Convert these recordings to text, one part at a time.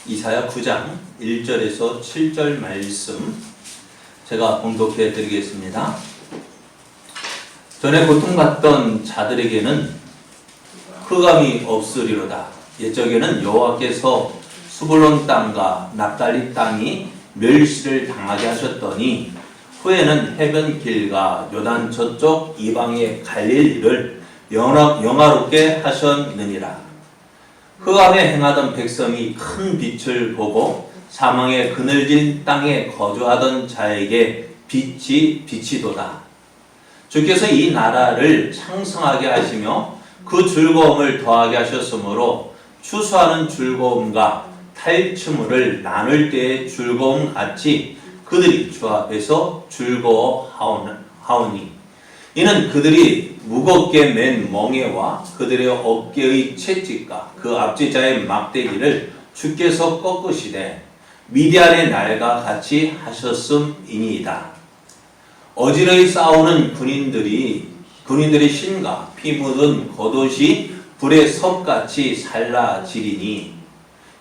이사야 9장 1절에서 7절 말씀 제가 봉독해 드리겠습니다. 전에 고통받던 자들에게는 흑암이 없으리로다. 옛적에는 여호와께서 스불론 땅과 납달리 땅이 멸시를 당하게 하셨더니 후에는 해변길과 요단 저쪽 이방에 갈릴 일을 영화롭게 하셨느니라. 흑암에 행하던 백성이 큰 빛을 보고 사망의 그늘진 땅에 거주하던 자에게 빛이 비치도다. 주께서 이 나라를 창성하게 하시며 그 즐거움을 더하게 하셨으므로 추수하는 즐거움과 탈취물을 나눌 때의 즐거움 같이 그들이 주 앞에서 즐거워하오니 이는 그들이 무겁게 맨 멍에와 그들의 어깨의 채찍과 그 압제자의 막대기를 주께서 꺾으시되 미디안의 날과 같이 하셨음이니이다. 어지러이 싸우는 군인들의 신과 피 묻은 겉옷이 불의 섭같이 살라지리니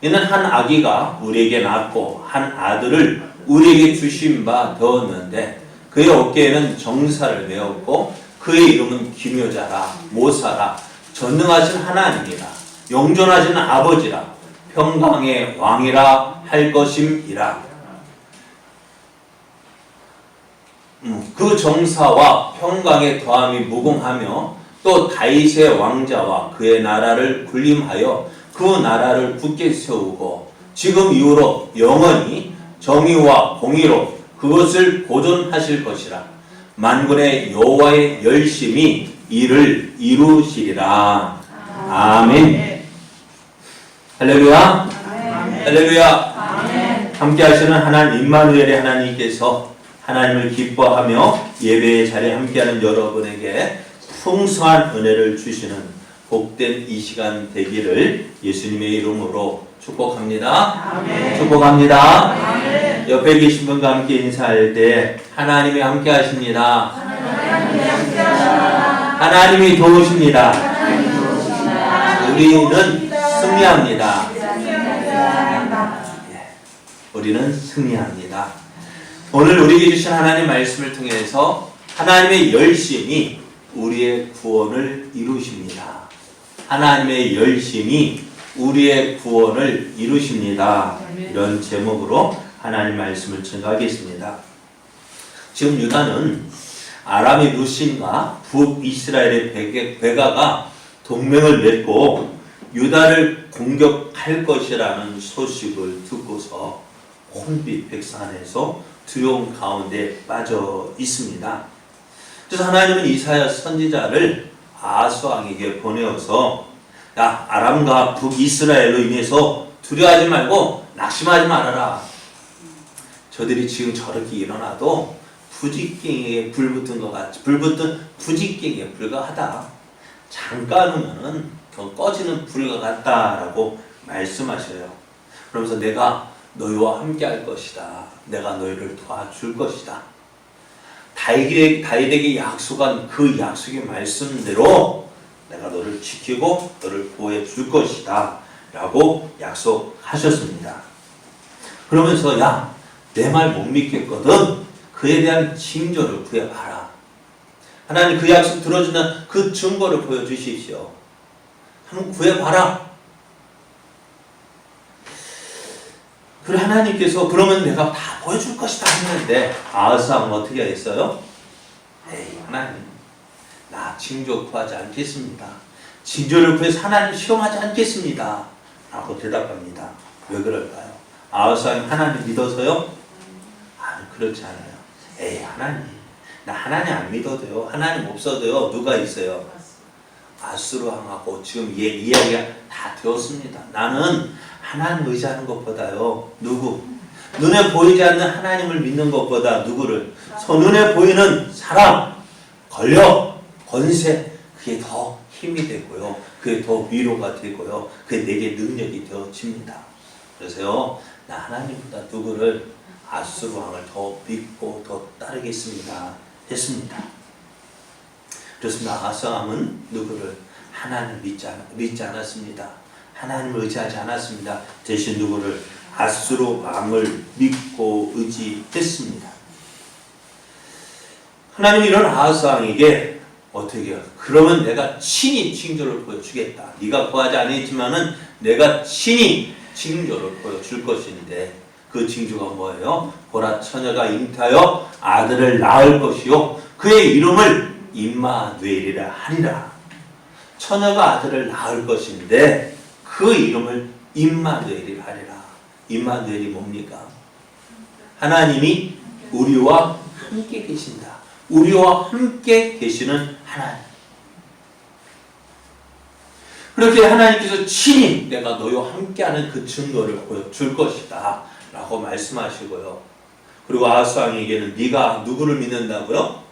이는 한 아기가 우리에게 낳고 한 아들을 우리에게 주신 바 되었는데 그의 어깨에는 정사를 메었고 그의 이름은 기묘자라 모사라 전능하신 하나님이라 영존하신 아버지라 평강의 왕이라 할 것임이라. 그 정사와 평강의 더함이 무궁하며 또 다윗의 왕자와 그의 나라를 군림하여 그 나라를 굳게 세우고 지금 이후로 영원히 정의와 공의로 그것을 보존하실 것이라. 만군의 여호와의 열심히 이를 이루시리라. 아멘. 할렐루야. 할렐루야. 함께 하시는 하나님 임마누엘의 하나님께서 하나님을 기뻐하며 예배의 자리에 함께하는 여러분에게 풍성한 은혜를 주시는 복된 이 시간 되기를 예수님의 이름으로 축복합니다. 아멘. 축복합니다. 아멘. 옆에 계신 분과 함께 인사할 때 하나님이 함께 하십니다. 하나님이 도우십니다. 우리는 승리합니다. 우리는 승리합니다. 오늘 우리에게 주신 하나님 말씀을 통해서 하나님의 열심이 우리의 구원을 이루십니다. 하나님의 열심이 우리의 구원을 이루십니다. 이런 제목으로 하나님 말씀을 전하겠습니다. 지금 유다는 아람의 루신과 북이스라엘의 베가가 동맹을 맺고 유다를 공격할 것이라는 소식을 듣고서 혼빛 백성 안에서 두려움 가운데 빠져 있습니다. 그래서 하나님은 이사야 선지자를 아하스 왕에게 보내어서 야, 아람과 북이스라엘로 인해서 두려워하지 말고 낙심하지 말아라. 저들이 지금 저렇게 일어나도 부직갱이에 불붙은 것 같이 불붙은 부직갱이에 불과하다. 잠깐이면은 꺼지는 불과 같다라고 말씀하셔요. 그러면서 내가 너희와 함께 할 것이다. 내가 너희를 도와줄 것이다. 다윗에게 약속한 그 약속의 말씀대로 내가 너를 지키고 너를 보호해 줄 것이다 라고 약속하셨습니다. 그러면서 야, 내 말 못 믿겠거든 그에 대한 징조를 구해봐라. 하나님 그 약속 들어주는 그 증거를 보여주십시오. 한번 구해봐라. 그래 하나님께서 그러면 내가 다 보여줄 것이다 했는데 아하스 왕은 어떻게 했어요? 에이 하나님 나 징조 구하지 않겠습니다. 징조를 구해서 하나님 시험하지 않겠습니다 라고 대답합니다. 왜 그럴까요? 아하스 왕이 하나님 믿어서요? 그렇지 않아요. 에이 하나님 나 하나님 안 믿어도요. 하나님 없어도요. 누가 있어요? 아수르 왕하고 지금 이야기가 다 되었습니다. 나는 하나님 의지하는 것보다요. 누구? 눈에 보이지 않는 하나님을 믿는 것보다 누구를? 눈에 보이는 사람, 권력, 권세 그게 더 힘이 되고요. 그게 더 위로가 되고요. 그게 내게 능력이 되어집니다. 그래서요. 나 하나님보다 누구를 아수르 왕을 더 믿고 더 따르겠습니다. 했습니다. 그렇습니다. 아하스 왕은 누구를? 하나님을 믿지 않았습니다. 하나님을 의지하지 않았습니다. 대신 누구를? 아수르 왕을 믿고 의지했습니다. 하나님이 이런 아하스 왕에게 어떻게 해요? 그러면 내가 친히 징조를 보여주겠다. 네가 구하지 않았지만은 내가 친히 징조를 보여줄 것인데 그 징조가 뭐예요? 보라, 처녀가 잉태하여 아들을 낳을 것이요 그의 이름을 임마누엘이라 하리라. 처녀가 아들을 낳을 것인데 그 이름을 임마누엘이라 하리라. 임마누엘이 뭡니까? 하나님이 우리와 함께 계신다. 우리와 함께 계시는 하나님. 그렇게 하나님께서 친히 내가 너희와 함께하는 그 증거를 보여줄 것이다 라고 말씀하시고요. 그리고 아하스 왕에게는 네가 누구를 믿는다고요?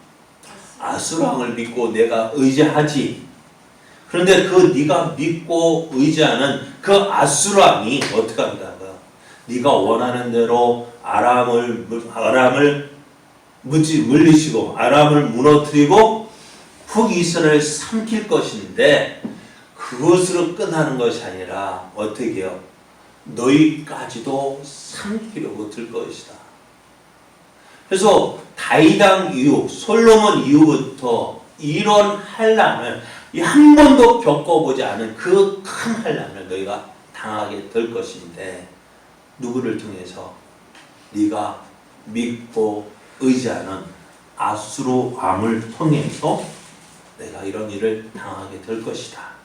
아수르 왕을 믿고 내가 의지하지. 그런데 그 네가 믿고 의지하는 그 아수르 왕이 어떻게 한다고요? 네가 원하는 대로 아람을 물리시고 아람을 무너뜨리고 북이스라엘을 삼킬 것인데 그것으로 끝나는 것이 아니라 어떻게 해요? 너희까지도 삼키려고 들 것이다. 그래서 다윗 왕 이후 솔로몬 이후부터 이런 환난을 한 번도 겪어보지 않은 그 큰 환난을 너희가 당하게 될 것인데 누구를 통해서? 네가 믿고 의지하는 아수르 왕을 통해서 내가 이런 일을 당하게 될 것이다.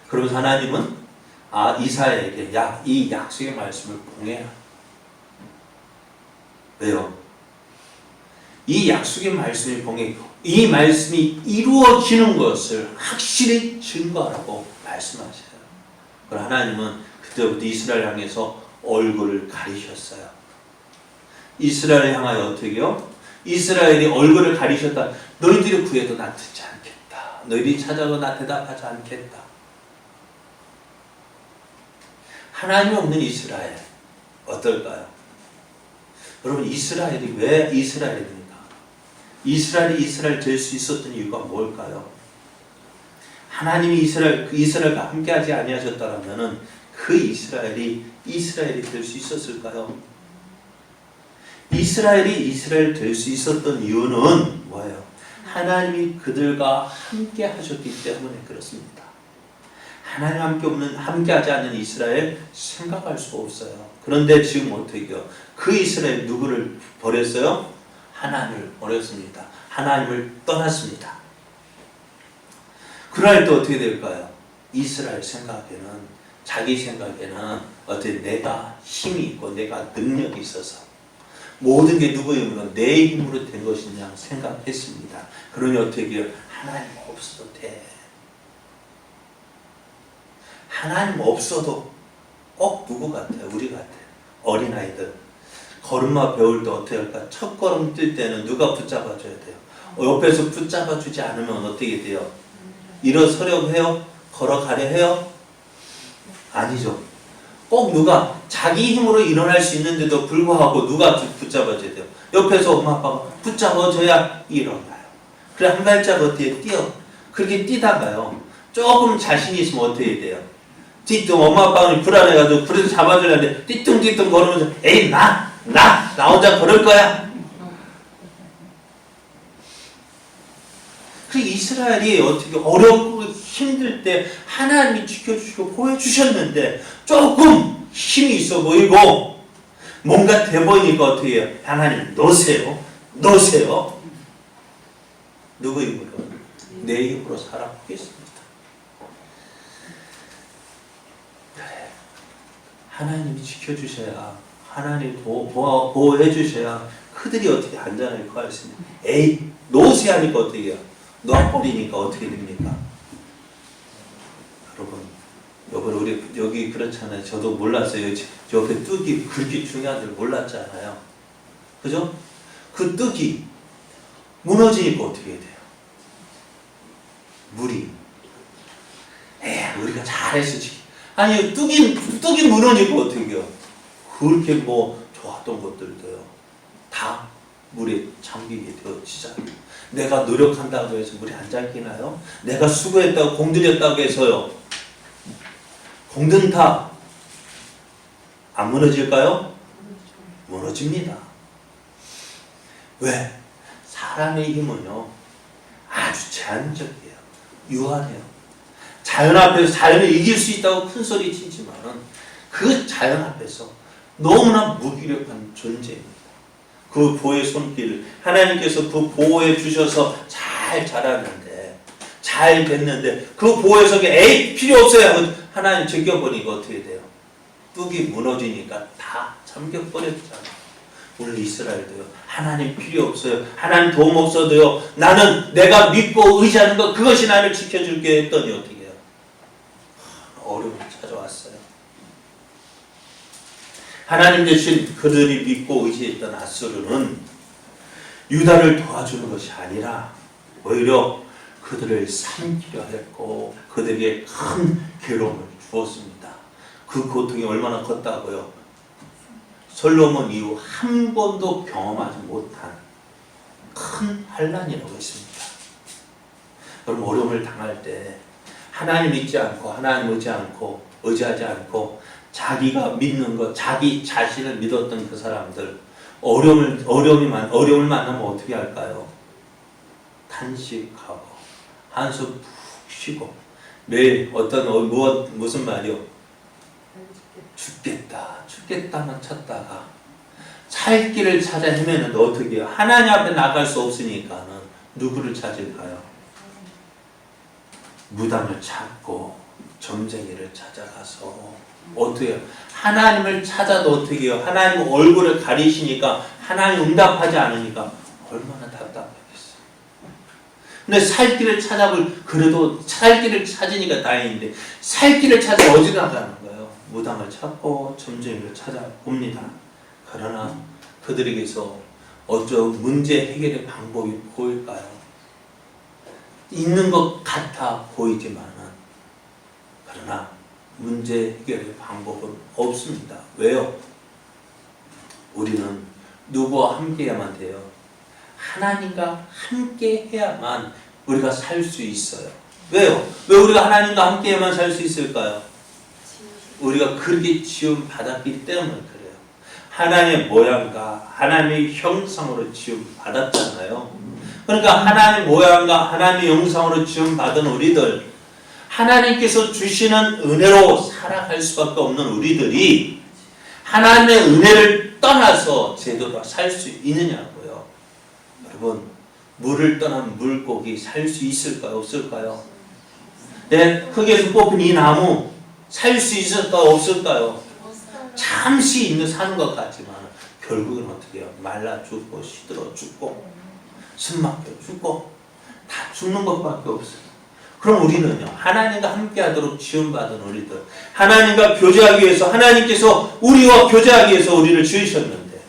그러면서 하나님은 이사야에게 이 약속의 말씀을 봉해라. 왜요? 이 약속의 말씀을 봉해 이 말씀이 이루어지는 것을 확실히 증거하라고 말씀하셔요. 그러나 하나님은 그때부터 이스라엘 향해서 얼굴을 가리셨어요. 이스라엘을 향하여 어떻게요? 이스라엘이 얼굴을 가리셨다. 너희들이 구해도 나 듣지 않겠다. 너희들이 찾아도 나 대답하지 않겠다. 하나님 없는 이스라엘 어떨까요? 여러분 이스라엘이 왜 이스라엘입니까? 이스라엘이 이스라엘 될 수 있었던 이유가 뭘까요? 하나님이 이스라엘과 함께하지 아니하셨다라면은 그 이스라엘이 될 수 있었을까요? 이스라엘이 이스라엘 될 수 있었던 이유는 뭐예요? 하나님이 그들과 함께 하셨기 때문에 그렇습니다. 하나님 함께하지 않는 이스라엘 생각할 수 없어요. 그런데 지금 어떻게 해요? 그 이스라엘 누구를 버렸어요? 하나님을 버렸습니다. 하나님을 떠났습니다. 그럴 때 어떻게 될까요? 이스라엘 생각에는 자기 생각에는 어떻게 내가 힘이 있고 내가 능력이 있어서 모든 게 누구의 힘으로? 내 힘으로 된 것이냐 생각했습니다. 그러니 어떻게 해요? 하나님 없어도 돼. 하나님 없어도 꼭 누구 같아요? 우리 같아요. 어린아이들. 걸음마 배울 때 어떻게 할까? 첫 걸음 뛸 때는 누가 붙잡아줘야 돼요? 옆에서 붙잡아주지 않으면 어떻게 돼요? 일어서려고 해요? 걸어가려 해요? 아니죠. 꼭 누가 자기 힘으로 일어날 수 있는데도 불구하고 누가 붙잡아줘야 돼요? 옆에서 엄마 아빠가 붙잡아줘야 일어나요. 그래 한 발짝 어떻게 뛰어? 그렇게 뛰다가요. 조금 자신이 있으면 어떻게 돼요? 뒤뚱 엄마 아빠는 불안해가지고 그래도 잡아주려는데 띠뚱띠뚱 걸으면서 에이 나 혼자 걸을 거야. 그 이스라엘이 어떻게 어렵고 힘들 때 하나님이 지켜주시고 보여주셨는데 조금 힘이 있어 보이고 뭔가 돼 보이니까 어떻게 해요? 하나님 놓으세요. 누구 힘으로? 내 힘으로 살아보겠습니다. 그래. 하나님이 지켜주셔야 하나님 보호해 주셔야 그들이 어떻게 안전하게 구할 수 있냐. 에이 놓으세요 하니까 어떻게 해요? 놓아버리니까 어떻게 됩니까? 여러분 우리 여기 그렇잖아요. 저도 몰랐어요. 옆에 뚝이 그렇게 중요한 줄 몰랐잖아요. 그죠? 그 뚝이 무너지니까 어떻게 돼요? 물이 우리가 잘했어 지금. 아니 뚝이 무너지고 어떻게 해요? 그렇게 좋았던 것들도요 다 물에 잠기게 되어지잖아요. 내가 노력한다고 해서 물이 안 잠기나요? 내가 수고했다고 공들였다고 해서요 공든탑 안 무너질까요? 무너집니다. 왜? 사람의 힘은요, 아주 제한적이에요. 유한해요. 자연 앞에서 자연을 이길 수 있다고 큰 소리 치지만은 그 자연 앞에서 너무나 무기력한 존재입니다. 그 보호의 손길을 하나님께서 그 보호해 주셔서 잘 자랐는데, 잘 됐는데 그 보호의 손길 에이 필요 없어요 하고 하나님 제껴버리니까 어떻게 돼요? 뚝이 무너지니까 다 잠겨버렸잖아요. 오늘 이스라엘도요, 하나님 필요 없어요. 하나님 도움 없어도요, 나는 내가 믿고 의지하는 것, 그것이 나를 지켜줄게 했더니 어떻게 해요? 어려움이 찾아왔어요. 하나님 대신 그들이 믿고 의지했던 아수르는 유다를 도와주는 것이 아니라 오히려 그들을 삼키려 했고 그들에게 큰 괴로움을 주었습니다. 그 고통이 얼마나 컸다고요? 솔로몬 이후 한 번도 경험하지 못한 큰 환난이라고 했습니다. 여러분, 어려움을 당할 때 하나님 믿지 않고 하나님 의지하지 않고 자기가 믿는 것, 자기 자신을 믿었던 그 사람들 어려움을 만나면 어떻게 할까요? 탄식하고 한숨 푹 쉬고 매일 무슨 말이요? 죽겠다만 찾다가 살 길을 찾아 헤매는데 어떻게 해요? 하나님 앞에 나갈 수 없으니까는 누구를 찾을까요? 무당을 찾고 점쟁이를 찾아가서 어떻게 해요? 하나님을 찾아도 어떻게 해요? 하나님 얼굴을 가리시니까 하나님 응답하지 않으니까 얼마나 답답하겠어요. 근데 살 길을 그래도 살 길을 찾으니까 다행인데 살 길을 찾아 어디로 나가는 거예요? 무당을 찾고 점쟁이를 찾아봅니다. 그러나 그들에게서 어쩌면 문제 해결의 방법이 보일까요? 있는 것 같아 보이지만은 그러나 문제 해결의 방법은 없습니다. 왜요? 우리는 누구와 함께 해야만 돼요? 하나님과 함께 해야만 우리가 살 수 있어요. 왜요? 왜 우리가 하나님과 함께 해야만 살 수 있을까요? 우리가 그렇게 지음 받았기 때문에 그래요. 하나님의 모양과 하나님의 형상으로 지음 받았잖아요. 그러니까 하나님의 모양과 하나님의 형상으로 지음 받은 우리들, 하나님께서 주시는 은혜로 살아갈 수밖에 없는 우리들이 하나님의 은혜를 떠나서 제대로 살 수 있느냐고요. 여러분, 물을 떠난 물고기 살 수 있을까요? 없을까요? 네, 흙에서 뽑힌 이 나무 살 수 있을까요? 없을까요? 잠시 사는 것 같지만 결국은 어떻게 해요? 말라 죽고 시들어 죽고 숨 막혀 죽고 다 죽는 것밖에 없어요. 그럼 우리는요, 하나님과 함께하도록 지원받은 우리들, 하나님과 교제하기 위해서 하나님께서 우리와 교제하기 위해서 우리를 지으셨는데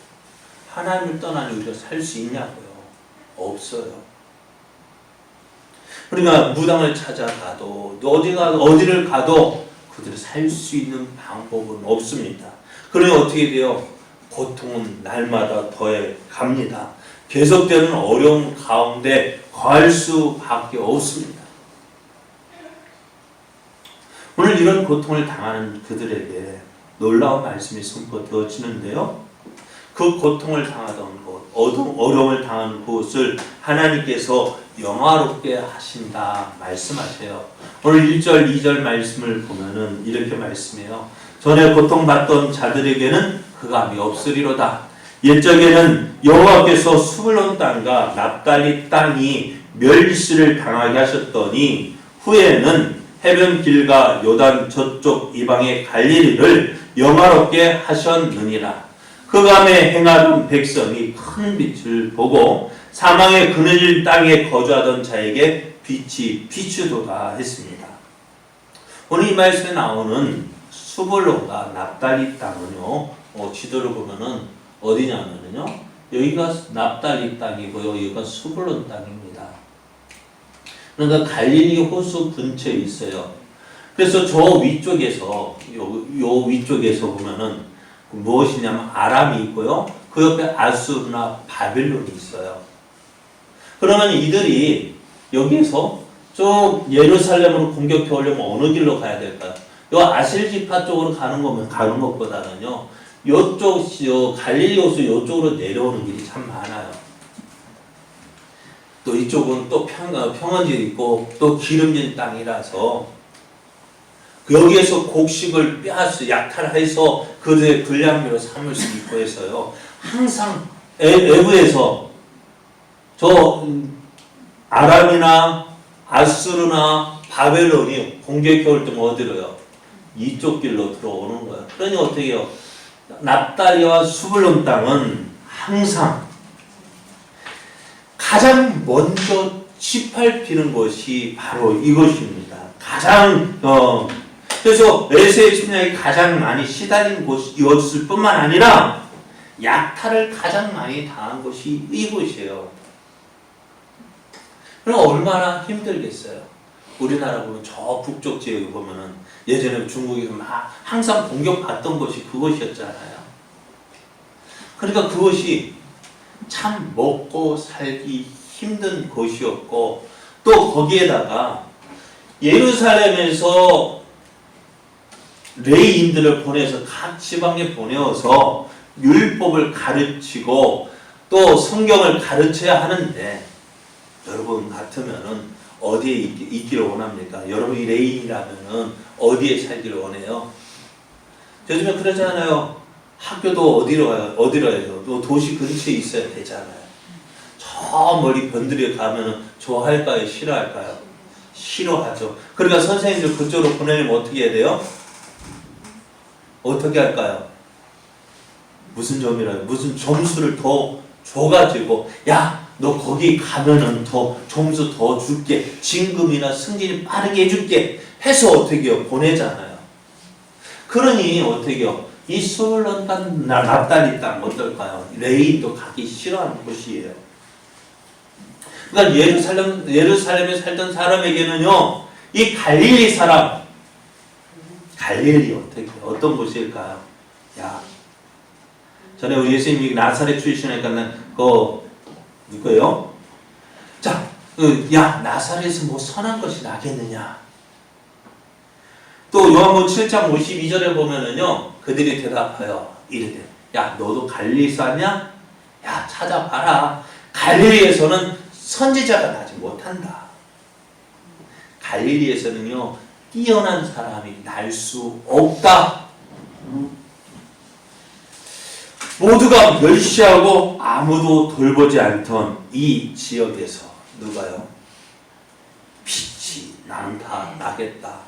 하나님을 떠나니 우리가 살 수 있냐고요? 없어요. 그러니까 무당을 찾아가도 어디를 가도 그들이 살 수 있는 방법은 없습니다. 그러니 어떻게 돼요? 고통은 날마다 더해 갑니다. 계속되는 어려움 가운데 거할 수밖에 없습니다. 오늘 이런 고통을 당하는 그들에게 놀라운 말씀이 선포되어지는데요. 그 고통을 당하던 곳, 어려움을 당하는 곳을 하나님께서 영화롭게 하신다 말씀하세요. 오늘 1절, 2절 말씀을 보면은 이렇게 말씀해요. 전에 고통받던 자들에게는 흑암이 없으리로다. 옛적에는 여호와께서 수불론 땅과 납달리 땅이 멸시를 당하게 하셨더니 후에는 해변 길과 요단 저쪽 이방의 갈릴리를 영화롭게 하셨느니라. 흑암에 행하던 백성이 큰 빛을 보고 사망의 그늘진 땅에 거주하던 자에게 빛이 비추도다 했습니다. 오늘 이 말씀에 나오는 수불론과 납달리 땅은요, 지도를 보면은 어디냐면요, 여기가 납달리 땅이고요, 여기가 수불론 땅입니다. 그러니까 갈릴리 호수 근처에 있어요. 그래서 저 위쪽에서 요 위쪽에서 보면은 무엇이냐면 아람이 있고요, 그 옆에 아수르나 바빌론이 있어요. 그러면 이들이 여기에서 저 예루살렘으로 공격해 오려면 어느 길로 가야 될까요? 요 아실지파 쪽으로 가는 것보다는요, 요쪽 갈릴리 호수 요쪽으로 내려오는 길이 참 많아요. 또 이쪽은 또 평원지 있고 또 기름진 땅이라서 여기에서 곡식을 빼앗아 약탈해서 그들의 불량미로 삼을 수 있고 해서요. 항상 외부에서 저 아람이나 아수르나 바벨론이 공격해 올 때면 어디로요? 이쪽 길로 들어오는 거예요. 그러니 어떻게 해요? 납달리와 수불론 땅은 항상 가장 먼저 짓밟히는 것이 바로 이것입니다. 가장 그래서 에세의 침략이 가장 많이 시달린 곳이 이것일 뿐만 아니라 약탈을 가장 많이 당한 것이 이곳이에요. 그럼 얼마나 힘들겠어요. 우리나라 보면 저 북쪽 지역에 보면은 예전에 중국에서 막 항상 공격받던 곳이 그곳이었잖아요. 그러니까 그것이 참 먹고 살기 힘든 곳이었고, 또 거기에다가 예루살렘에서 레위인들을 보내서 각 지방에 보내어서 율법을 가르치고 또 성경을 가르쳐야 하는데, 여러분 같으면은 어디에 있기를 원합니까? 여러분이 레위인이라면은 어디에 살기를 원해요? 요즘에 그러잖아요. 학교도 어디로 가요? 또 도시 근처에 있어야 되잖아요. 저 멀리 변두리에 가면은 좋아할까요? 싫어할까요? 싫어하죠. 그러니까 선생님들 그쪽으로 보내려면 어떻게 해야 돼요? 어떻게 할까요? 무슨 점이라요? 무슨 점수를 더 줘가지고, 야, 너 거기 가면은 더 점수 더 줄게, 진급이나 승진이 빠르게 해줄게 해서 어떻게 해요? 보내잖아요. 그러니 어떻게 해요? 이 수불론 땅, 납달리 땅 어떨까요? 레위인도 가기 싫어하는 곳이에요. 그러니까 예루살렘에 살던 사람에게는요, 이 갈릴리 사람, 갈릴리 어떤 곳일까요? 야, 전에 우리 예수님이 나사렛 출신이니까 누구예요? 자, 야, 나사렛에서 뭐 선한 것이 나겠느냐? 또 요한복음 7장 52절에 보면은요, 그들이 대답하여 이르되, 야, 너도 갈릴리 사냐? 야, 찾아봐라. 갈릴리에서는 선지자가 나지 못한다. 갈릴리에서는요, 뛰어난 사람이 날 수 없다. 모두가 멸시하고 아무도 돌보지 않던 이 지역에서 누가요? 빛이 나겠다.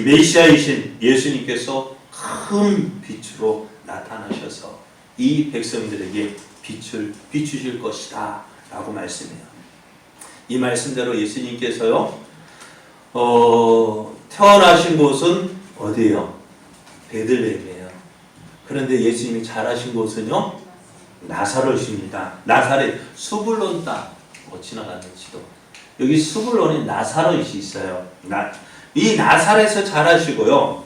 메시아이신 예수님께서 큰 빛으로 나타나셔서 이 백성들에게 빛을 비추실 것이다 라고 말씀해요. 이 말씀대로 예수님께서요, 태어나신 곳은 어디예요? 베들레헴이에요. 그런데 예수님이 자라신 곳은요, 나사렛입니다. 나사렛, 수불론 땅 지나가는 지도. 여기 수불론에 나사렛이 있어요. 이 나사렛에서 자라시고요.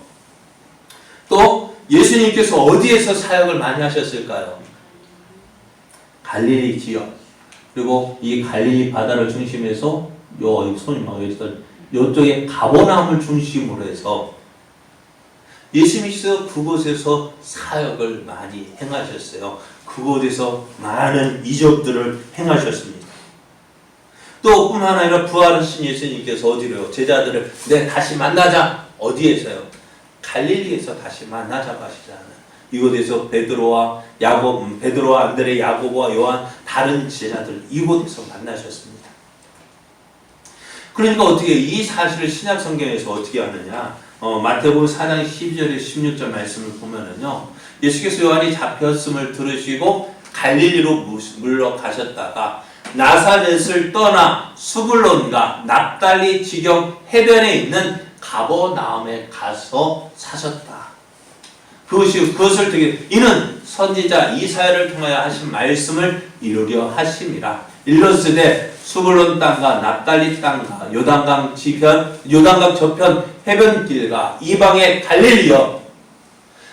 또 예수님께서 어디에서 사역을 많이 하셨을까요? 갈릴리 지역. 그리고 이 갈릴리 바다를 중심해서 손이 막 이쪽에 가버나움을 중심으로 해서 예수님께서 그곳에서 사역을 많이 행하셨어요. 그곳에서 많은 이적들을 행하셨습니다. 또 뿐만 아니라 부활하신 예수님께서 어디로요? 제자들을 다시 만나자. 어디에서요? 갈릴리에서 다시 만나자고 하시잖아요. 이곳에서 베드로와 안드레, 야고보와 요한 다른 제자들 이곳에서 만나셨습니다. 그러니까 어떻게 이 사실을 신약 성경에서 어떻게 하느냐? 마태복음 4장 12절에 16절 말씀을 보면은요, 예수께서 요한이 잡혔음을 들으시고 갈릴리로 물러가셨다가 나사렛을 떠나 수불론과 납달리 지경 해변에 있는 가버나움에 가서 사셨다. 그것을 되게 이는 선지자 이사야를 통하여 하신 말씀을 이루려 하심이라. 일러스되 수불론 땅과 납달리 땅과 요단강 저편 해변길과 이방의 갈릴리여,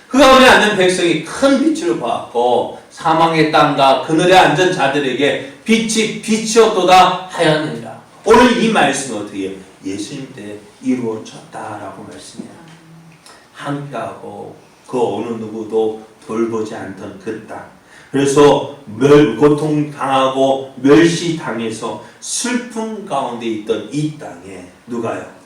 그 가운데 앉은 백성이 큰 빛을 보았고 사망의 땅과 그늘에 앉은 자들에게 빛이 빛이었도다 하였느니라. 오늘 이 말씀은 어떻게 해요? 예수님 때 이루어졌다라고 말씀해요. 항폐하고 그 어느 누구도 돌보지 않던 그 땅. 그래서 고통당하고 멸시당해서 슬픔 가운데 있던 이 땅에 누가요?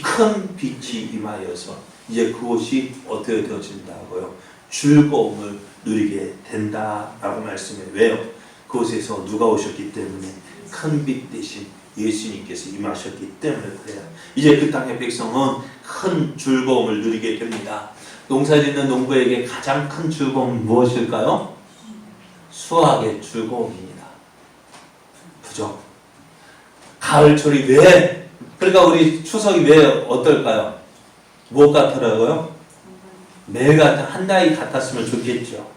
큰 빛이 임하여서 이제 그곳이 어떻게 되어진다고요? 즐거움을 누리게 된다라고 말씀해요. 왜요? 그곳에서 누가 오셨기 때문에 큰 빛 대신 예수님께서 임하셨기 때문에 그래요. 이제 그 땅의 백성은 큰 즐거움을 누리게 됩니다. 농사짓는 농부에게 가장 큰 즐거움은 무엇일까요? 수확의 즐거움입니다. 그죠? 가을철이 왜, 그러니까 우리 추석이 왜 어떨까요? 무엇 같더라고요? 매일 같은 한 달이 같았으면 좋겠죠.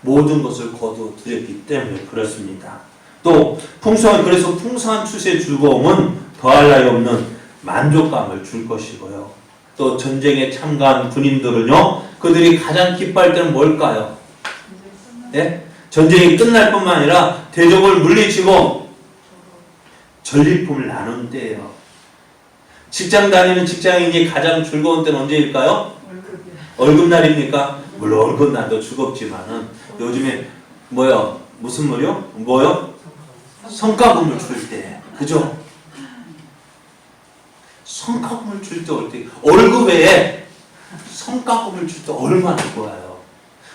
모든 것을 거두었기 때문에 그렇습니다. 또 그래서 풍성한 추수의 즐거움은 더할 나위 없는 만족감을 줄 것이고요. 또 전쟁에 참가한 군인들은요, 그들이 가장 기뻐할 때는 뭘까요? 네? 전쟁이 끝날 뿐만 아니라 대적을 물리치고 전리품을 나눈 때예요. 직장 다니는 직장인이 가장 즐거운 때는 언제일까요? 월급날입니까? 물론 월급날도 즐겁지만은 요즘에 무슨 물요? 성과금을 줄 때, 그죠? 성과금을 줄 때 어때? 월급에 성과금을 줄 때 얼마나 좋아요.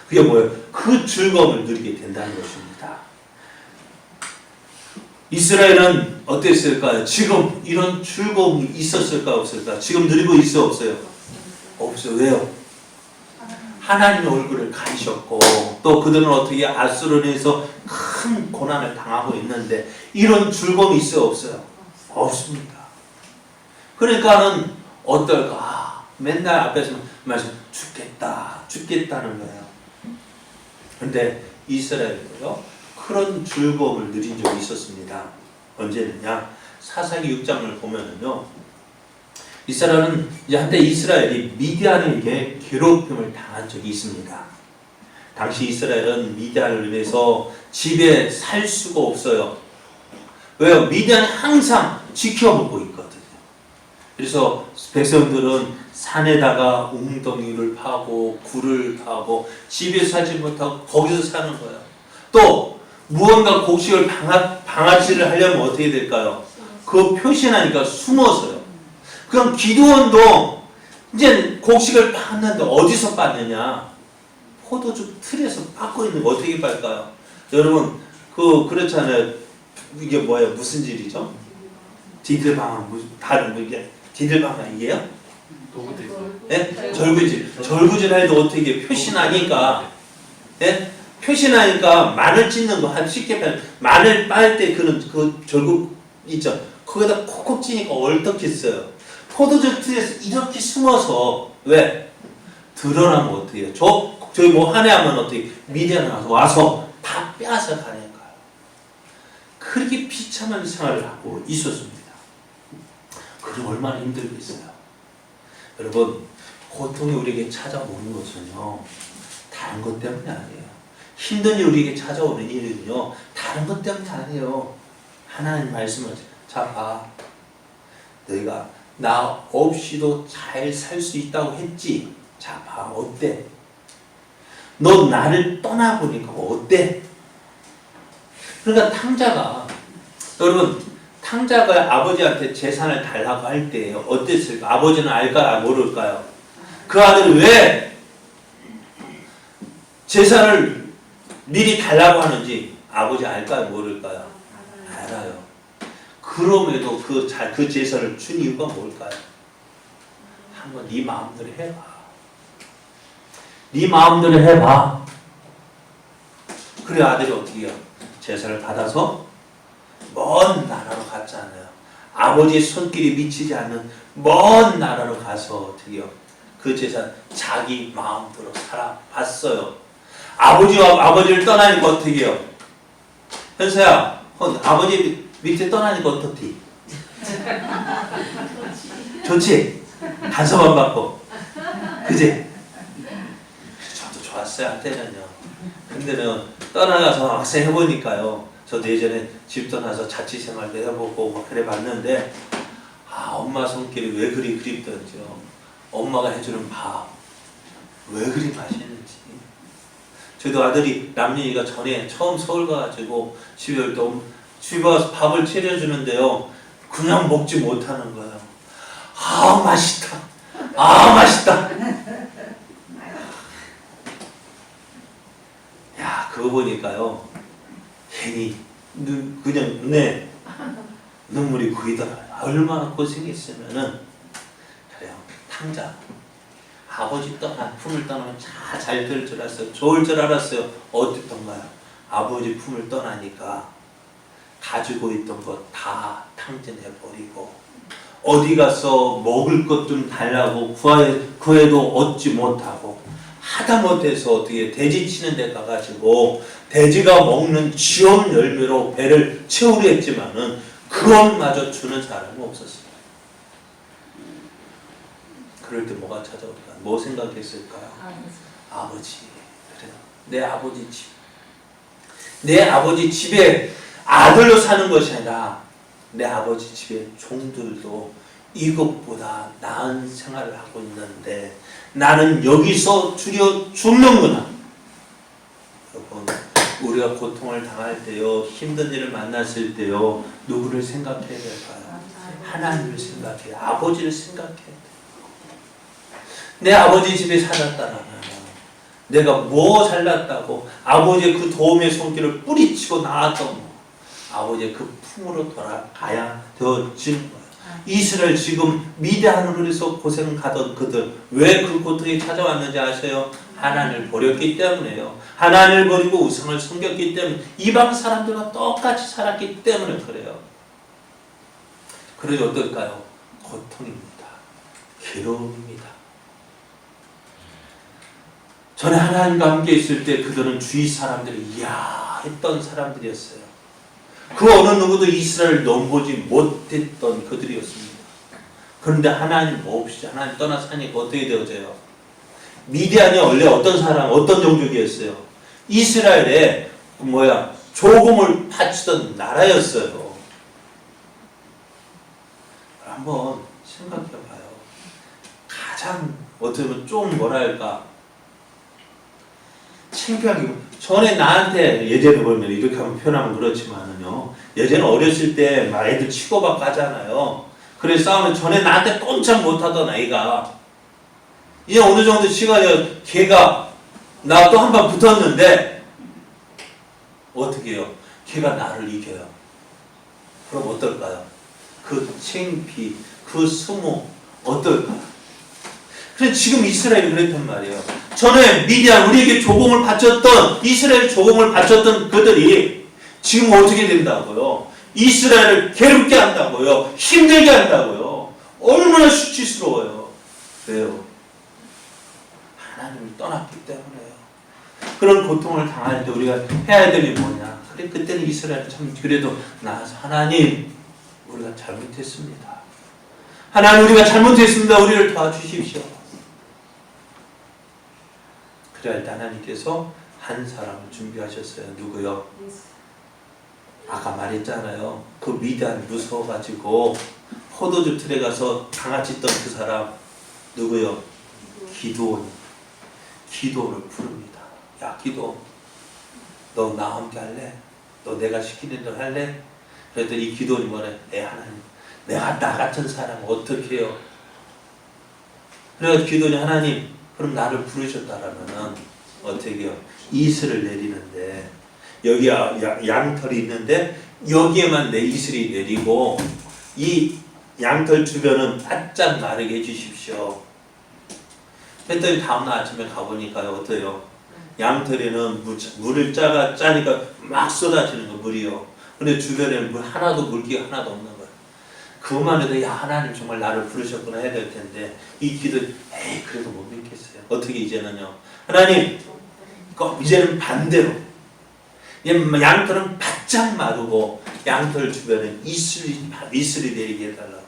그게 뭐예요? 그 즐거움을 누리게 된다는 것입니다. 이스라엘은 어땠을까요? 지금 이런 즐거움이 있었을까 없을까? 지금 누리고 있어 없어요? 없어요. 왜요? 하나님의 얼굴을 가리셨고 또 그들은 어떻게 아수르에서 큰 고난을 당하고 있는데 이런 즐거움이 있어 없어요? 없습니다. 그러니까는 어떨까? 맨날 앞에서 말씀 죽겠다는 거예요. 근데 이스라엘도요 그런 즐거움을 누린 적이 있었습니다. 언제느냐? 사사기 6장을 보면은요, 이스라엘은 이제 한때 이스라엘이 미디안에게 괴롭힘을 당한 적이 있습니다. 당시 이스라엘은 미디안을 위해서 집에 살 수가 없어요. 왜요? 미디안이 항상 지켜보고 있거든요. 그래서 백성들은 산에다가 웅덩이를 파고 굴을 파고 집에 살지 못하고 거기서 사는 거예요. 또 무언가 곡식을 방아찌를 하려면 어떻게 될까요? 그 표시나니까 숨어서요. 그럼 기드온도 이제 곡식을 빻는데 어디서 빻느냐? 포도주 틀에서 빻고 있는 거 어떻게 빻을까요? 여러분 그렇잖아요. 이게 뭐예요? 무슨 질이죠? 디들방아 다른 이게 디들방아 이게요? 네? 절구질 해도 어떻게 표시나니까, 네? 표시나니까 마늘 찢는 거 쉽게 말하면 마늘 빻을 때 그 절구 있죠. 거기다 콕콕 찌니까 얼떡했어요. 포도주 틀에서 이렇게 숨어서 왜? 드러나면 어떻게 해요? 저희 한 해 하면 어떻게 미디안에 와서 다 빼앗아 가니까요. 그렇게 비참한 생활을 하고 있었습니다. 그럼 얼마나 힘들겠어요. 여러분, 고통이 우리에게 찾아오는 것은요 다른 것 때문이 아니에요. 힘든 일이 우리에게 찾아오는 일은요 다른 것 때문이 아니에요. 하나님 말씀을 자 봐. 너희가 나 없이도 잘 살 수 있다고 했지. 자 봐. 어때? 너 나를 떠나보니까 어때? 그러니까 탕자가 아버지한테 재산을 달라고 할 때 어땠을까? 아버지는 알까요? 모를까요? 그 아들이 왜 재산을 미리 달라고 하는지 아버지 알까요? 모를까요? 알아요. 그럼에도 그 재산을 준 이유가 뭘까요? 한번 네 마음대로 해봐. 네 마음대로 해봐. 그래 아들이 어떻게 해요? 재산을 받아서 먼 나라로 갔잖아요. 아버지의 손길이 미치지 않는 먼 나라로 가서 어떻게 해요? 그 재산 자기 마음대로 살아봤어요. 아버지를 떠나니까 어떻게 해요? 현서야, 아버지 밑에 떠나니까 어떻지? 좋지? 간섭안 받고. 그지? 저도 좋았어요, 한때는요. 근데는 떠나가서 막상 해보니까요. 저도 예전에 집 떠나서 자취생활도 해보고 막 그래 봤는데, 엄마 손길이 왜 그리 그립던지요. 엄마가 해주는 밥 왜 그리 맛있는지. 저도 아들이 남윤이가 전에 처음 서울 가가지고 집에 올 때 집에 와서 밥을 차려주는데요. 그냥 먹지 못하는 거예요. 아 맛있다. 아 맛있다. 야 그거 보니까요. 괜히 그냥 눈물이 고이더라고요. 얼마나 고생했으면은 그래요. 탕자 아버지 품을 떠나면 잘 될 줄 알았어요. 좋을 줄 알았어요. 어땠던가요? 아버지 품을 떠나니까 가지고 있던 것 다 탕진해버리고 어디 가서 먹을 것 좀 달라고 구해도 얻지 못하고 하다못해서 어떻게 돼지 치는 데 가가지고 돼지가 먹는 쥐엄 열매로 배를 채우려 했지만은 그것마저 주는 사람이 없었어요. 그럴 때 뭐가 찾아올까? 뭐 생각했을까요? 아버지. 그래요. 내 아버지 집. 내 아버지 집에 아들로 사는 것이 아니라 내 아버지 집에 종들도 이것보다 나은 생활을 하고 있는데 나는 여기서 죽는구나. 여러분, 우리가 고통을 당할 때요, 힘든 일을 만났을 때요, 누구를 생각해야 될까요? 하나님을 생각해요. 아버지를 생각해야 돼요. 내 아버지 집에 살았다면 내가 뭐 잘났다고 아버지의 그 도움의 손길을 뿌리치고 나왔던 아버지의 그 품으로 돌아가야 되어진 거예요. 이스라엘 지금 미디안으로서 고생 가던 그들 왜 그 고통이 찾아왔는지 아세요? 하나님을 버렸기 때문에요. 하나님을 버리고 우상을 섬겼기 때문에 이방 사람들과 똑같이 살았기 때문에 그래요. 그러니 어떨까요? 고통입니다. 괴로움입니다. 전에 하나님과 함께 있을 때 그들은 주위 사람들이 이야 했던 사람들이었어요. 그 어느 누구도 이스라엘을 넘보지 못했던 그들이었습니다. 그런데 하나님 없이 하나님 떠나 사니까 어떻게 되어져요? 미디안이 원래 어떤 사람, 어떤 종족이었어요? 이스라엘에 조공을 바치던 나라였어요. 한번 생각해봐요. 가장 어쩌면 좀 뭐랄까 창피하게 전에 나한테 예전에 보면 이렇게 하면 표현하면 그렇지만은요. 예전에 어렸을 때 막 애들 치고받고 하잖아요. 그래서 싸우면 전에 나한테 꼼짝 못하던 아이가 이제 어느 정도 시간이 걔가 나 또 한 번 붙었는데 어떻게 해요? 걔가 나를 이겨요. 그럼 어떨까요? 그 창피, 그 수모 어떨까요? 그래서 지금 이스라엘이 그랬단 말이에요. 전에 미디안 우리에게 조공을 바쳤던 이스라엘 조공을 바쳤던 그들이 지금 어떻게 된다고요? 이스라엘을 괴롭게 한다고요. 힘들게 한다고요. 얼마나 수치스러워요. 왜요? 하나님을 떠났기 때문에요. 그런 고통을 당할 때 우리가 해야 될 일이 뭐냐? 그래 그때는 이스라엘 참 그래도 나와서 하나님 우리가 잘못했습니다. 하나님 우리가 잘못했습니다. 우리를 도와주십시오. 그럴 때 하나님께서 한 사람을 준비하셨어요. 누구요? 아까 말했잖아요. 그 미디안 무서워가지고 포도주 틀에 가서 강아지 있던 그 사람 누구요? 기드온. 기드온을 부릅니다. 야 기드온, 너 나와 함께 할래? 너 내가 시키는 대로 할래? 그랬더니 이 기드온이 뭐래? 하나님, 내가 나 같은 사람 어떻게 해요? 그래서 기드온이 하나님 그럼 나를 부르셨다라면은 어떻게 해요? 이슬을 내리는데 여기 양털이 있는데 여기에만 내 이슬이 내리고 이 양털 주변은 바짝 마르게 해주십시오. 그랬더니 다음날 아침에 가보니까요 어때요? 양털에는 물을 짜니까 막 쏟아지는 거 물이요. 근데 주변에는 물 하나도 물기가 하나도 없는 거예요. 그것만 해도 야 하나님 정말 나를 부르셨구나 해야 될 텐데 이 기도 그래도 못 믿겠어요. 어떻게 이제는요? 하나님 이제는 반대로 양털은 바짝 마르고 양털 주변에 이슬이 내리게 해달라고.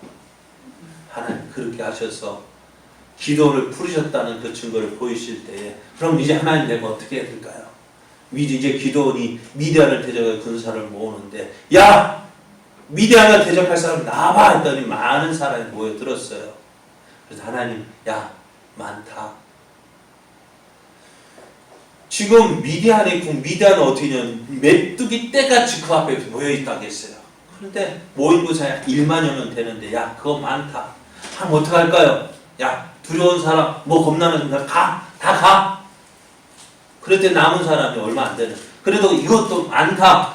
하나님 그렇게 하셔서 기도를 부르셨다는 그 증거를 보이실 때에 그럼 이제 하나님 내가 어떻게 해야 될까요? 이제 기도원이 미디안을 대적해 군사를 모으는데 야 미디안과 대적할 사람 나와 했더니 많은 사람이 모여들었어요. 그래서 하나님, 야, 많다. 지금 미디안의 궁, 미디안은 어떻게 냐면 메뚜기 떼같이 그 앞에 모여있다고 했어요. 그런데 모인 곳이 1만여 명 되는데, 야, 그거 많다. 하면 어떡할까요? 야, 두려운 사람, 뭐 겁나는 사람, 다 가. 그랬더니 남은 사람이 얼마 안 되는. 그래도 이것도 많다.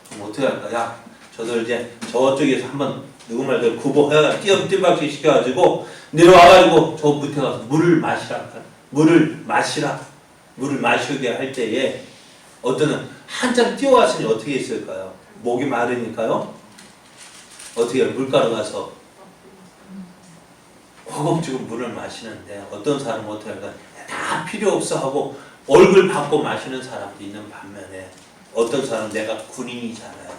그럼 어떻게 할까? 야, 저들 이제 저쪽에서 한번 누구 말대로 구보해가 띄엄띄박씩 시켜가지고 내려와가지고 저 밑에 가서 물을 마시라. 물을 마시게 할 때에 어떤 한참 뛰어왔으니 어떻게 했을까요? 목이 마르니까요. 어떻게 해요? 물가로 가서 허겁지겁 물을 마시는데 어떤 사람은 어떻게 할까요? 다 필요 없어 하고 얼굴 받고 마시는 사람도 있는 반면에 어떤 사람은 내가 군인이잖아요.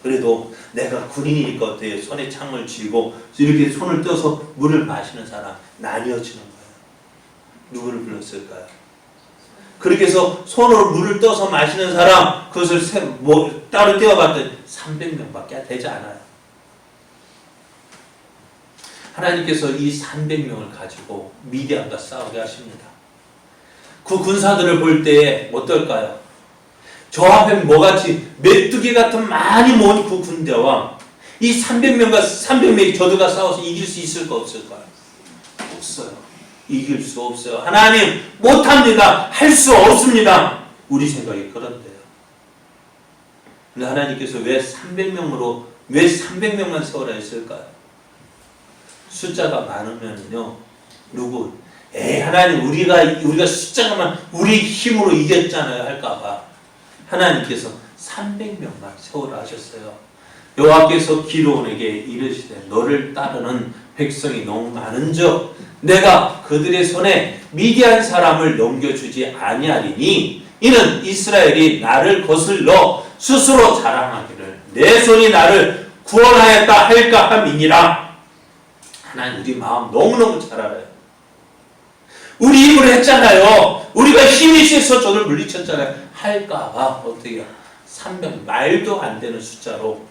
그래도 내가 군인이니까 어때요? 손에 창을 쥐고 이렇게 손을 떼서 물을 마시는 사람 나뉘어지는 거예요. 누구를 불렀을까요? 그렇게 해서 손으로 물을 떠서 마시는 사람 그것을 따로 떼어봤더니 300명밖에 되지 않아요. 하나님께서 이 300명을 가지고 미디안과 싸우게 하십니다. 그 군사들을 볼 때에 어떨까요? 저 앞에 뭐같이 메뚜기 같은 많이 모은 그 군대와 이 300명이 저들과 싸워서 이길 수 있을까 없을까요? 없어요. 이길 수 없어요. 하나님 못합니다. 할 수 없습니다. 우리 생각이 그런데요. 근데 하나님께서 왜 300명만 세워라 했을까요? 숫자가 많으면요. 하나님 우리가 숫자가 많 우리 힘으로 이겼잖아요 할까봐 하나님께서 300명만 세우라 하셨어요. 여호와께서 기드온에게 이르시되 너를 따르는 백성이 너무 많은즉 내가 그들의 손에 미디안 사람을 넘겨주지 아니하리니 이는 이스라엘이 나를 거슬러 스스로 자랑하기를 내 손이 나를 구원하였다 할까 함이니라. 하나님 우리 마음 너무너무 잘 알아요. 우리 힘으로 했잖아요. 우리가 힘이 세서 저를 물리쳤잖아요. 할까봐 어떻게 해요? 300 말도 안 되는 숫자로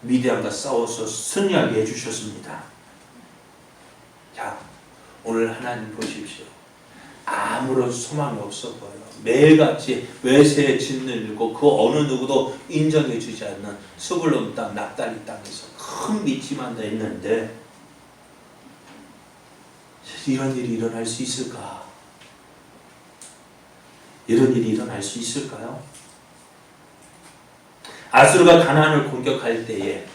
미디안과 싸워서 승리하게 해주셨습니다. 자, 오늘 하나님 보십시오. 아무런 소망이 없어 보여요. 매일같이 외세에 짓눌리고 그 어느 누구도 인정해주지 않는 스불론 땅, 납달리 땅에서 큰 믿지만 다 있는데 이런 일이 일어날 수 있을까? 이런 일이 일어날 수 있을까요? 아수르가 가나안을 공격할 때에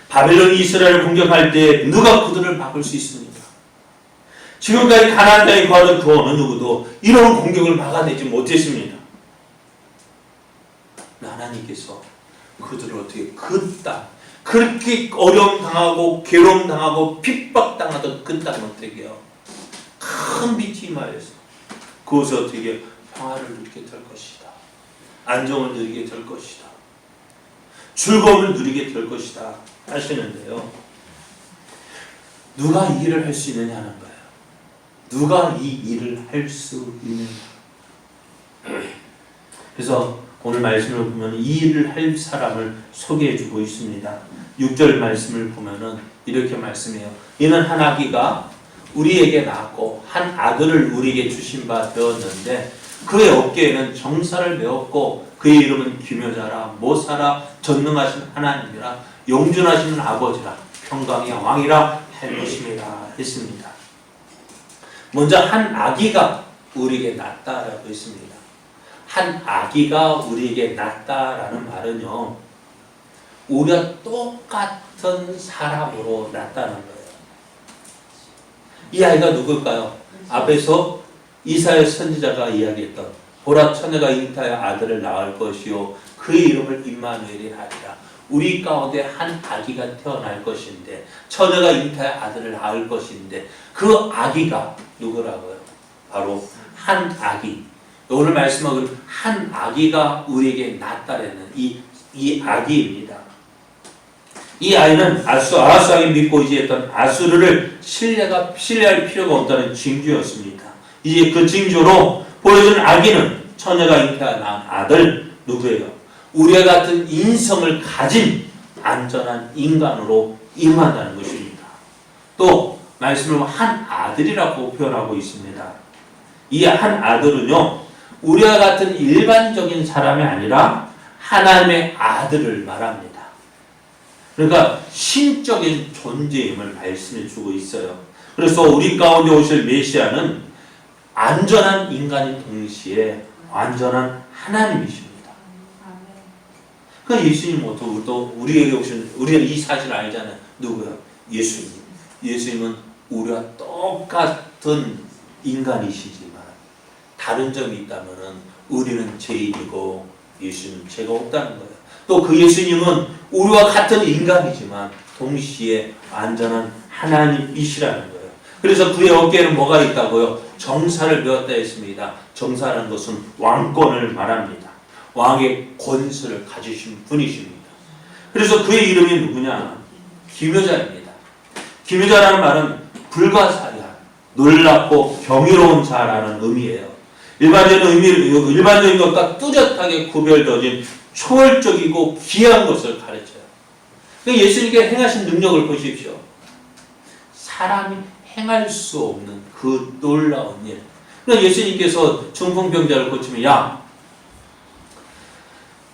바벨론이 이스라엘을 공격할 때 누가 그들을 막을 수 있습니까? 지금까지 가나안 땅에 거하던 그 어느 누구도 이런 공격을 막아내지 못했습니다. 하나님께서 그들을 어떻게 그 땅, 그렇게 어려움 당하고 괴로움 당하고 핍박 당하던 그 땅을 어떻게 해요? 큰 빛이 임하여서 그것을 어떻게 평화를 누리게 될 것이다. 안정을 누리게 될 것이다. 즐거움을 누리게 될 것이다 하시는데요. 누가 이 일을 할 수 있느냐는 거예요. 누가 이 일을 할 수 있느냐. 그래서 오늘 말씀을 보면 이 일을 할 사람을 소개해 주고 있습니다. 6절 말씀을 보면은 이렇게 말씀해요. 이는 한 아기가 우리에게 낳았고 한 아들을 우리에게 주신 바 되었는데 그의 어깨에는 정사를 메었고 그의 이름은 기묘자라 모사라 전능하신 하나님이라 용준하시는 아버지라 평강의 왕이라 할 것입니다 했습니다. 먼저 한 아기가 우리에게 낳았다라고 했습니다. 한 아기가 우리에게 낳았다라는 말은요, 우리가 똑같은 사람으로 낳았다는 거예요. 이 아이가 누굴까요? 앞에서 이사야 선지자가 이야기했던 보라 처녀가 잉타하여 아들을 낳을 것이요 그의 이름을 임마누엘이라 하리라. 우리 가운데 한 아기가 태어날 것인데 처녀가 잉타하여 아들을 낳을 것인데 그 아기가 누구라고요? 바로 한 아기. 오늘 말씀하고 한 아기가 우리에게 낳았다라는 이 아기입니다. 이 아이는 아하스왕이 믿고 의지했던 아수르를 신뢰할 필요가 없다는 징조였습니다. 이제 그 징조로 보여준 아기는 처녀가 잉태한 아들 누구예요? 우리와 같은 인성을 가진 안전한 인간으로 임한다는 것입니다. 또 말씀을 한 아들이라고 표현하고 있습니다. 이 한 아들은요, 우리와 같은 일반적인 사람이 아니라 하나님의 아들을 말합니다. 그러니까 신적인 존재임을 말씀해 주고 있어요. 그래서 우리 가운데 오실 메시아는 안전한 인간인 동시에 완전한 하나님이십니다. 그 예수님 또 우리에게 오신, 우리가 이 사실을 알잖아요. 누구요? 예수님. 예수님은 우리와 똑같은 인간이시지만 다른 점이 있다면은 우리는 죄인이고 예수님은 죄가 없다는 거예요. 또 그 예수님은 우리와 같은 인간이지만 동시에 완전한 하나님이시라는 거예요. 그래서 그의 어깨에는 뭐가 있다고요? 정사를 배웠다 했습니다. 정사라는 것은 왕권을 말합니다. 왕의 권세를 가지신 분이십니다. 그래서 그의 이름이 누구냐? 기묘자입니다. 기묘자라는 말은 불가사의한, 놀랍고 경이로운 자라는 의미예요. 일반적인 것과 뚜렷하게 구별되어진 초월적이고 귀한 것을 가르쳐요. 예수님께 행하신 능력을 보십시오. 사람이 행할 수 없는 그 놀라운 일. 그러니까 예수님께서 중풍병자를 고치면, 야,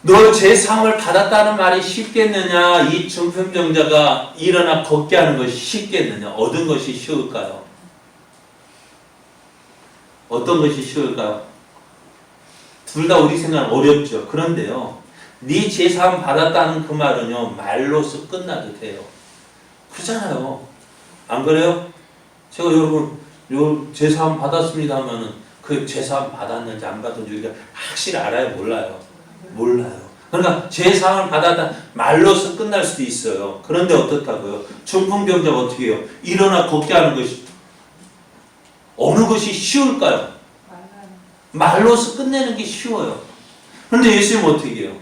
너 제사함을 받았다는 말이 쉽겠느냐? 이 중풍병자가 일어나 걷게 하는 것이 쉽겠느냐? 얻은 것이 쉬울까요? 어떤 것이 쉬울까요? 둘 다 우리 생각은 어렵죠. 그런데요, 네 제사함 받았다는 그 말은요, 말로서 끝나도 돼요. 그렇잖아요. 안 그래요? 제가 여러분 요 제사함 받았습니다 하면은 그 제사함 받았는지 안 받았는지 우리가 확실히 알아요? 몰라요? 몰라요. 그러니까 제사함을 받았다 말로서 끝날 수도 있어요. 그런데 어떻다고요? 중풍병자가 어떻게 해요? 일어나 걷게 하는 것이 어느 것이 쉬울까요? 말로서 끝내는 게 쉬워요. 그런데 예수님은 어떻게 해요?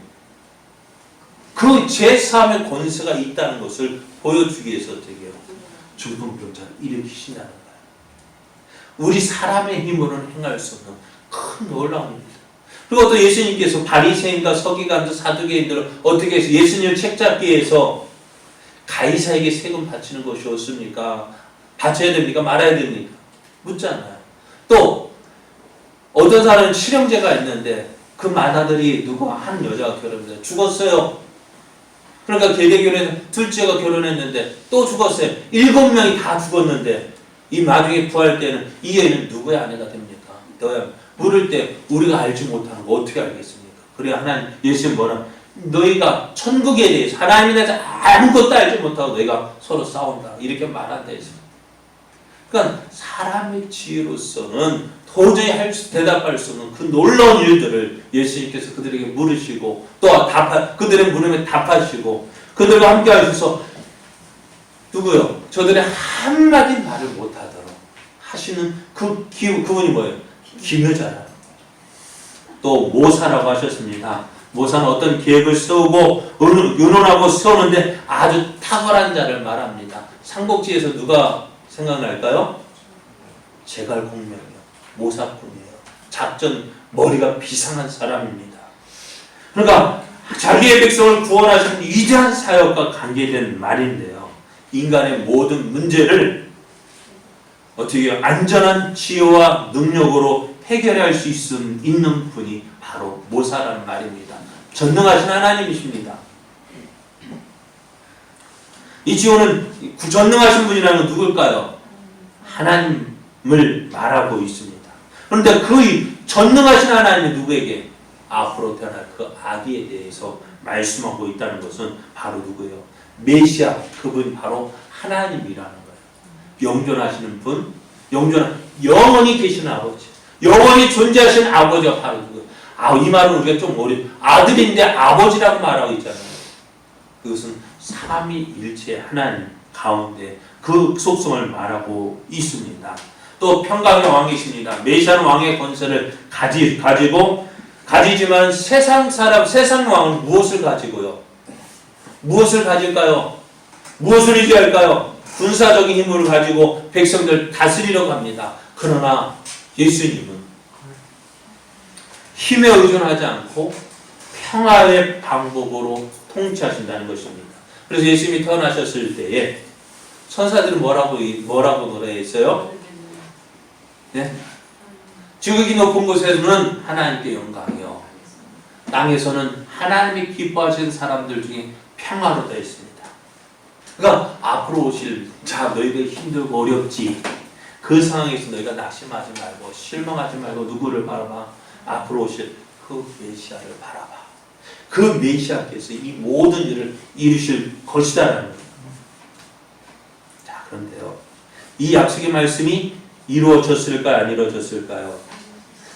그 제사함의 권세가 있다는 것을 보여주기 위해서 어떻게 해요? 중풍병자를 일으키신다는 거예요. 우리 사람의 힘으로는 행할 수 없는 큰 놀라움입니다. 그리고 또 예수님께서 바리새인과 서기관들, 사두개인들을 어떻게 해서 예수님을 책잡기해서 가이사에게 세금 바치는 것이 옳습니까? 바쳐야 됩니까? 말아야 됩니까? 묻잖아요. 또 어떤 사람은 칠형제가 있는데 그 맏아들이 누구 한 여자가 결혼해서 죽었어요. 그러니까 계대결혼해서 둘째가 결혼했는데 또 죽었어요. 7명이 다 죽었는데 이 나중에 구할 때는 이 애는 누구의 아내가 됩니까? 너야 물을 때 우리가 알지 못하는 거 어떻게 알겠습니까? 그래 하나님 예수님 뭐라 너희가 천국에 대해서 하나님에 대해서 아무것도 알지 못하고 너희가 서로 싸운다 이렇게 말한다 했습니다. 그러니까 사람의 지혜로서는 도저히 대답할 수 없는 그 놀라운 일들을 예수님께서 그들에게 물으시고 또 그들의 물음에 답하시고 그들과 함께 하셔서 누구요? 저들의 한마디 말을 못하도록 하시는 그분이 뭐예요? 기묘자라는 거예요. 또 모사라고 하셨습니다. 모사는 어떤 계획을 세우고 의논하고 세우는데 아주 탁월한 자를 말합니다. 삼국지에서 누가 생각날까요? 제갈공명이요. 모사꾼이에요. 작전 머리가 비상한 사람입니다. 그러니까 자기의 백성을 구원하시는 위대한 사역과 관계된 말인데요. 인간의 모든 문제를 어떻게 안전한 지혜와 능력으로 해결할 수 있는 분이 바로 모사라는 말입니다. 전능하신 하나님이십니다. 이 지호는 전능하신 분이라는 건 누굴까요? 하나님을 말하고 있습니다. 그런데 그 전능하신 하나님이 누구에게 앞으로 태어날 그 아기에 대해서 말씀하고 있다는 것은 바로 누구예요? 메시아, 그분이 바로 하나님이라는 거예요. 영존하시는 분, 영원히 계시는 아버지, 영원히 존재하시는 아버지가 바로 누구예요? 이 말은 우리가 좀 아들인데 아버지라고 말하고 있잖아요. 그것은 삼위일체 하나님 가운데 그 속성을 말하고 있습니다. 또 평강의 왕이십니다. 메시아는 왕의 권세를 가지지만 세상 왕은 무엇을 가지고요? 무엇을 가질까요? 무엇을 유지할까요? 군사적인 힘을 가지고 백성들 다스리려고 합니다. 그러나 예수님은 힘에 의존하지 않고 평화의 방법으로 통치하신다는 것입니다. 그래서 예수님이 태어나셨을 때에 천사들은 뭐라고 노래했어요? 네? 지극히 높은 곳에서는 하나님께 영광이요, 땅에서는 하나님이 기뻐하시는 사람들 중에 평화로 되어 있습니다. 그러니까 앞으로 오실, 자 너희들 힘들고 어렵지, 그 상황에서 너희가 낙심하지 말고 실망하지 말고 누구를 바라봐? 앞으로 오실 그 메시아를 바라봐. 그 메시아께서 이 모든 일을 이루실 것이다라는 거예요. 자, 그런데요, 이 약속의 말씀이 이루어졌을까요? 안 이루어졌을까요?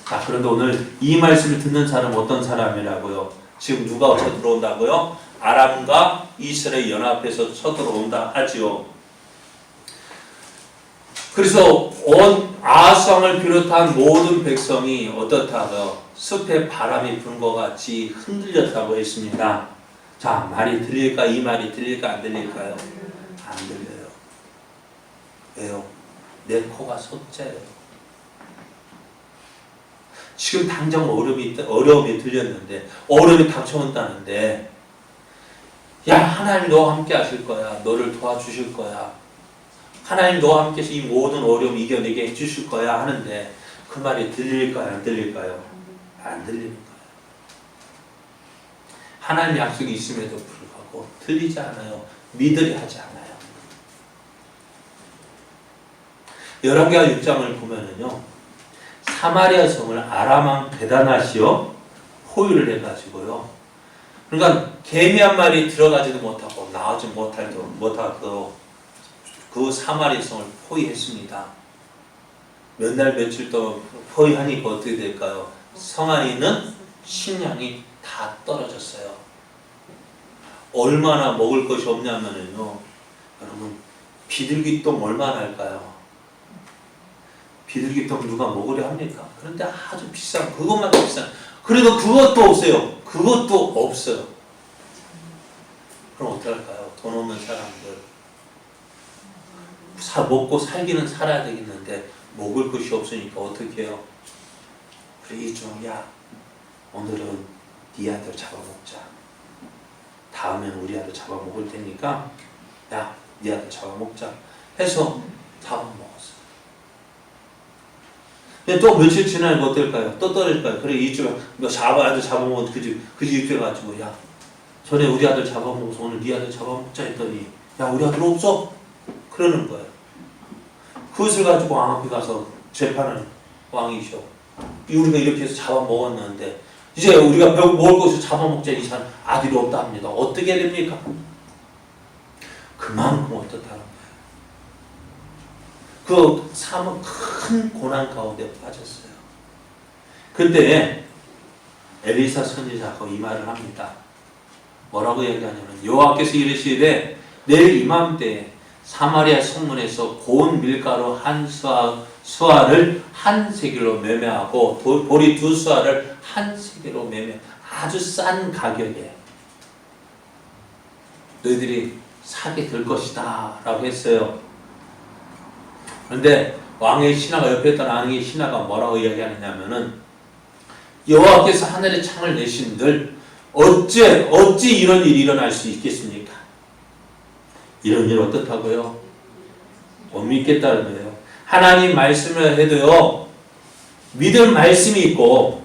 자, 그런데 오늘 이 말씀을 듣는 사람은 어떤 사람이라고요? 지금 누가 쳐들어온다고요? 아람과 이스라엘 연합해서 쳐들어온다 하지요. 그래서 온 아하스왕을 비롯한 모든 백성이 어떻다고요? 숲에 바람이 부는 것 같이 흔들렸다고 했습니다. 자, 말이 들릴까? 이 말이 들릴까? 안 들릴까요? 안 들려요. 왜요? 내 코가 솟자요. 지금 당장 어려움이 들렸는데, 어려움이 닥쳐온다는데, 야, 하나님 너와 함께 하실 거야. 너를 도와주실 거야. 하나님 너와 함께 해서 이 모든 어려움 이겨내게 해주실 거야 하는데, 그 말이 들릴까요? 안 들릴까요? 안 들리는 거예요. 하나님 약속이 있음에도 불구하고 들리지 않아요. 믿으려 하지 않아요. 열왕기하 6장을 보면은요, 사마리아 성을 아람왕 베다낫이요 포위를 해가지고요, 그러니까 개미 한 마리 들어가지도 못하고 나오지 못하도록 그 사마리아 성을 포위했습니다. 몇 날 며칠 동안 포위하니까 어떻게 될까요? 성 안에 있는 식량이 다 떨어졌어요. 얼마나 먹을 것이 없냐면요, 여러분, 비둘기똥 얼마나 할까요? 비둘기똥 누가 먹으려 합니까? 그런데 아주 비싼, 그것만 비싼, 그래도 그것도 없어요. 그것도 없어요. 그럼 어떡할까요? 돈 없는 사람들, 먹고 살기는 살아야 되겠는데 먹을 것이 없으니까 어떻게 해요? 그래, 이중, 야, 오늘은 네 아들 잡아먹자. 다음엔 우리 아들 잡아먹을 테니까, 야, 네 아들 잡아먹자 해서 잡아먹었어요. 근데 또 며칠 지나니까 어떨까요? 또 떨어질까요? 그래, 이쪽 아들 잡아먹은 그 집 돼가지고, 야, 전에 우리 아들 잡아먹어서 오늘 네 아들 잡아먹자 했더니, 야, 우리 아들 없어? 그러는 거예요. 그것을 가지고 왕 앞에 가서 재판하는 왕이셔. 우리가 이렇게 해서 잡아먹었는데 이제 우리가 먹을 것을 잡아먹자, 이 사람 아들이 없다 합니다. 어떻게 됩니까? 그만큼 어떻다는 거예요. 그 사람 큰 고난 가운데 빠졌어요. 그때 엘리사 선지자가 이 말을 합니다. 뭐라고 얘기하냐면, 여호와께서 이르시되 내일 이맘때 사마리아 성문에서 고운 밀가루 한 수알을 한 세겔로 매매하고 보리 두 수알을 한 세겔로 매매, 아주 싼 가격에 너희들이 사게 될 것이다 라고 했어요. 그런데 왕의 신하가, 옆에 있던 왕의 신하가 뭐라고 이야기하느냐면은, 여호와께서 하늘의 창을 내신들 어찌 이런 일이 일어날 수 있겠습니까? 이런 일 어떻다고요? 못 믿겠다는 거예요. 하나님 말씀을 해도요, 믿을 말씀이 있고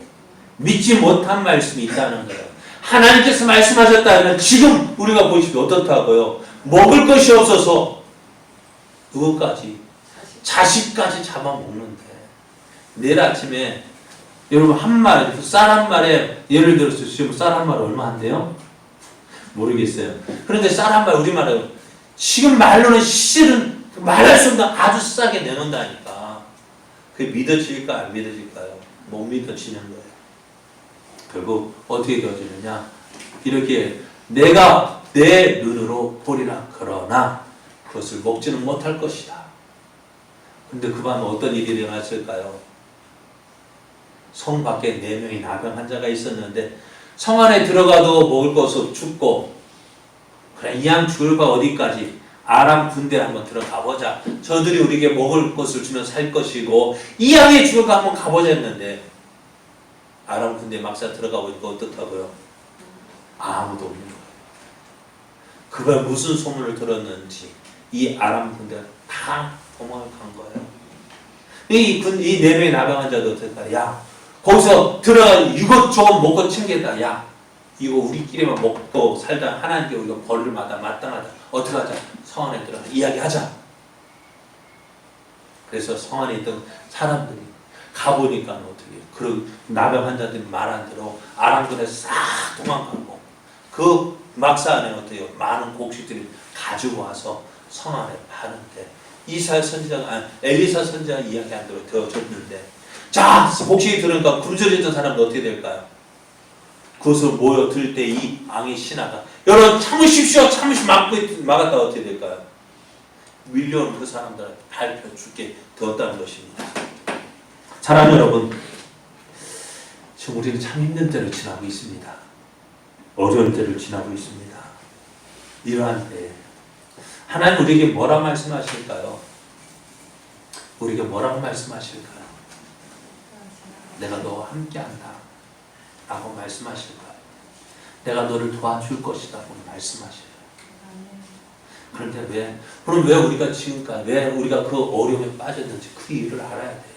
믿지 못한 말씀이 있다는 거예요. 하나님께서 말씀하셨다면 지금 우리가 보시면 어떻다고요? 먹을 것이 없어서 누구까지? 자식까지 잡아먹는데, 내일 아침에 여러분 한 마리, 쌀 한 마리에, 예를 들어서 지금 쌀 한 마리 얼마 한대요? 모르겠어요. 그런데 쌀 한 마리, 우리말로 지금 말로는 실은 말할 수 없는 아주 싸게 내놓는다니까. 그게 믿어질까 안 믿어질까요? 못 믿어지는 거예요. 결국 어떻게 되어지느냐, 이렇게 내가 내 눈으로 보리라 그러나 그것을 먹지는 못할 것이다. 근데 그 밤에 어떤 일이 일어났을까요? 성 밖에 4명의 나병 환자가 있었는데, 성 안에 들어가도 먹을 것을 춥고, 그래, 이 양 죽을 바 어디까지? 아람 군대 한번 들어가 보자. 저들이 우리에게 먹을 것을 주면 살 것이고, 이 양이 죽을 까 한번 가보자 했는데, 아람 군대 막상 들어가 보니까 어떻다고요? 아무도 없는 거예요. 그가 무슨 소문을 들었는지 이 아람 군대가 다 도망을 간 거예요. 이 네 명의 나병 환자도 어떨까? 야, 거기서 들어가 이것저것 먹고 챙겼다. 야, 이거 우리끼리만 먹고 살다 하나님께 우리가 벌을 마땅하다. 어떻게 하자? 성 안에 들어가 이야기하자. 그래서 성 안에 있던 사람들이 가보니까 어떻게 그 나병 환자들이 말한 대로 아람군에 싹 도망가고 그 막사 안에 어때요? 많은 곡식들이 가지고 와서 성 안에 파는데 이사야 선지자가 엘리사 선지자가 이야기한 대로 되어졌는데 자 곡식이 들으니까 굶주렸던 사람은 어떻게 될까요? 그것을 모여들 때 이 왕의 신하가 여러분 참으십시오 막았다가 어떻게 될까요? 밀려온 그 사람들한테 밟혀 죽게 되었다는 것입니다. 사랑하는 여러분, 지금 우리는 참 힘든 때를 지나고 있습니다. 어려운 때를 지나고 있습니다. 이러한 때에 하나님 우리에게 뭐라 말씀하실까요? 우리에게 뭐라고 말씀하실까요? 내가 너와 함께한다 라고 말씀하실까요? 내가 너를 도와줄 것이다 라고 말씀하실까요? 그런데 그럼 왜 우리가 지금까지 왜 우리가 그 어려움에 빠졌는지 그 이유를 알아야 돼요.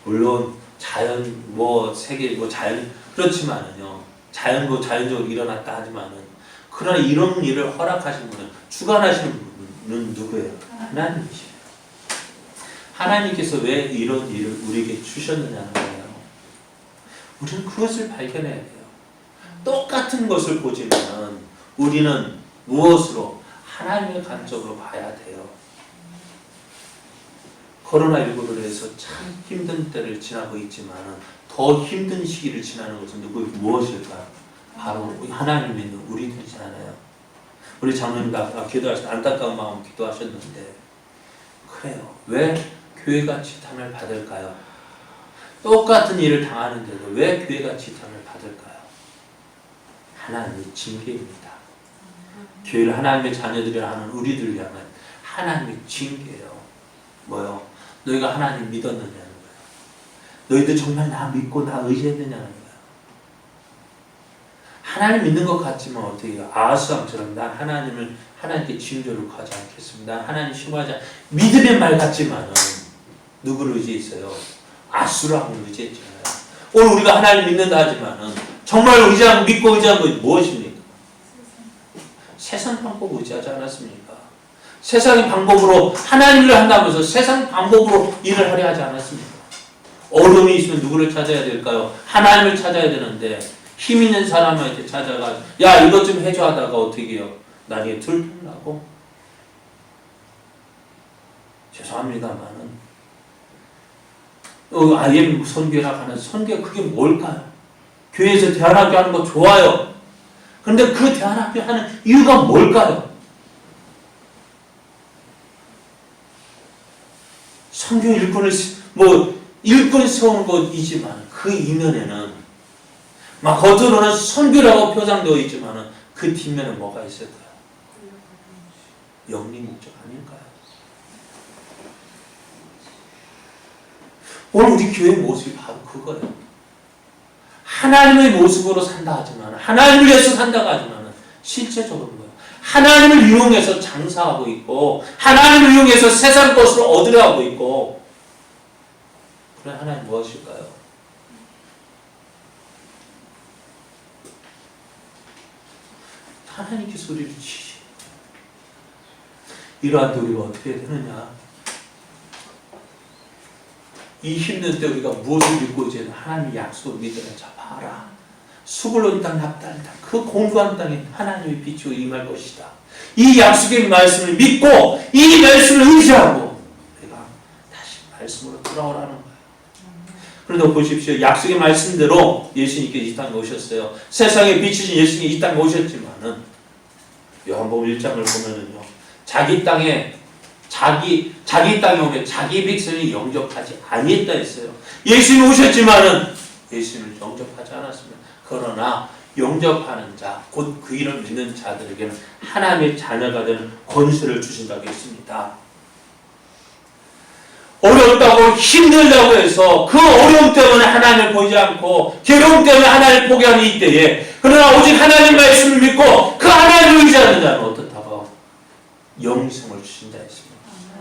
물론 자연 세계 자연 그렇지만은요. 자연적으로 일어났다 하지만은 그러나 이런 일을 허락하신 분은 주관하시는 분은 누구예요? 하나님이시에요. 하나님께서 왜 이런 일을 우리에게 주셨느냐는 거예요. 우리는 그것을 발견해야 돼요. 똑같은 것을 보지만 우리는 무엇으로? 하나님의 관점으로 봐야 돼요. 코로나19로 해서 참 힘든 때를 지나고 있지만 더 힘든 시기를 지나는 것은 무엇일까요? 바로 하나님 믿는 우리들이잖아요. 우리 장로님도 아까 기도하실 때 안타까운 마음 기도하셨는데 그래요. 왜 교회가 지탄을 받을까요? 똑같은 일을 당하는데도 왜 교회가 지탄을 받을까요? 하나님의 징계입니다. 교회를 하나님의 자녀들이라 하는 우리들을 향한 하나님의 징계예요. 뭐요? 너희가 하나님 믿었느냐는 거예요. 너희들 정말 나 믿고 나 의지했느냐는 거예요. 하나님 믿는 것 같지만 어떻게 해요? 아하스왕처럼 난 하나님께 진료를 구하지 않겠습니다. 난 하나님 신뢰하지 믿음의 말 같지만은 누구를 의지했어요? 아수라고 의지했잖아요. 오늘 우리가 하나님 믿는다 하지만은 정말 믿고 의지한 것이 무엇입니까? 세상 방법 의지하지 않았습니까? 세상의 방법으로 하나님을 한다면서 세상 방법으로 일을 하려 하지 않았습니까? 어려움이 있으면 누구를 찾아야 될까요? 하나님을 찾아야 되는데 힘 있는 사람한테 찾아가 야 이것 좀 해줘 하다가 어떻게 해요? 나중에 들통나고 죄송합니다만은 IM 선교라 하는 선교가 그게 뭘까요? 교회에서 대안학교 하는 거 좋아요. 그런데 그 대안학교 하는 이유가 뭘까요? 선교 일꾼 세우는 것이지만 그 이면에는 막 겉으로는 선교라고 표상되어 있지만 그 뒷면에 뭐가 있을까요? 영리 목적 아닐까요? 오늘 우리 교회의 모습이 바로 그거예요. 하나님의 모습으로 산다 하지만 하나님을 위해서 산다고 하지만 실제적으로 뭐예요? 하나님을 이용해서 장사하고 있고 하나님을 이용해서 세상 것을 얻으려 하고 있고 그럼 하나님 무엇일까요? 하나님께서 우리를 치시. 이러한 때 우리가 어떻게 해야 되느냐? 이 힘든 때 우리가 무엇을 믿고 이제 하나님의 약속을 믿어야 자 봐라. 수불론 땅 납달다. 그 공부한 땅에 하나님의 빛이 임할 것이다. 이 약속의 말씀을 믿고 이 말씀을 의지하고 내가 다시 말씀으로 돌아오라는 거예요. 그런데 보십시오. 약속의 말씀대로 예수님께서 이 땅에 오셨어요. 세상에 비추신 예수님이 이 땅에 오셨지만은 요한복음 1장을 보면은요. 자기 땅에 오면 자기 백성이 영접하지 아니했다 했어요. 예수님이 오셨지만은 예수님을 영접하지 않았습니다. 그러나 영접하는 자, 곧 그 이름을 믿는 자들에게는 하나님의 자녀가 되는 권세를 주신다고 했습니다. 어렵다고 힘들다고 해서 그 어려움 때문에 하나님을 보이지 않고 괴로움 때문에 하나님을 포기하는 이때에 그러나 오직 하나님 말씀을 믿고 그 하나님을 의지하는 자는 어떻다고? 영생을 주신다 했습니다.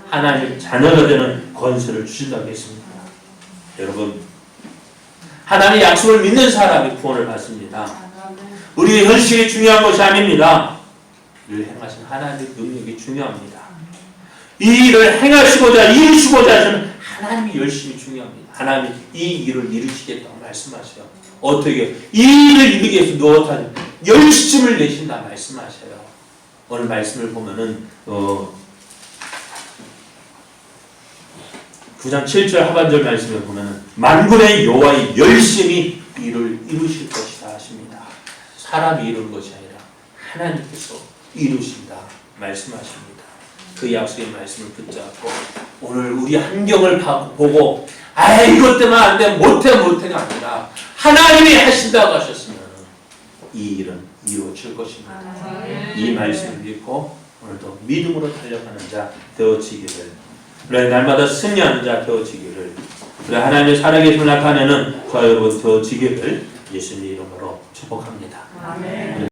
하나님 자녀가 되는 권세를 주신다고 했습니다. 여러분, 하나님의 약속을 믿는 사람이 구원을 받습니다. 우리의 현실이 중요한 것이 아닙니다. 늘 행하신 하나님의 능력이 중요합니다. 이 일을 행하시고자 이루시고자 하시는 하나님이 열심히 중요합니다. 하나님이 이 일을 이루시겠다고 말씀하셔요. 어떻게? 이 일을 이루기 위해서 무엇하지? 열심을 내신다 말씀하셔요. 오늘 말씀을 보면은 9장 7절 하반절 말씀을 보면은 만군의 여호와의 열심히 일을 이루실 것이다 하십니다. 사람이 이루는 것이 아니라 하나님께서 이루신다 말씀하십니다. 그 약속의 말씀을 붙잡고 오늘 우리 환경을 보고 이것 때문에 안 돼, 못해가 아니라 하나님이 하신다고 하셨으면 이 일은 이루어질 것입니다. 이 말씀을 믿고 오늘도 믿음으로 달려가는 자 되어지기를, 그래 날마다 승리하는 자 되어지기를, 그래 하나님의 살아계심을 나타내는 저와 여러분 되어지기를 예수님 이름으로 축복합니다.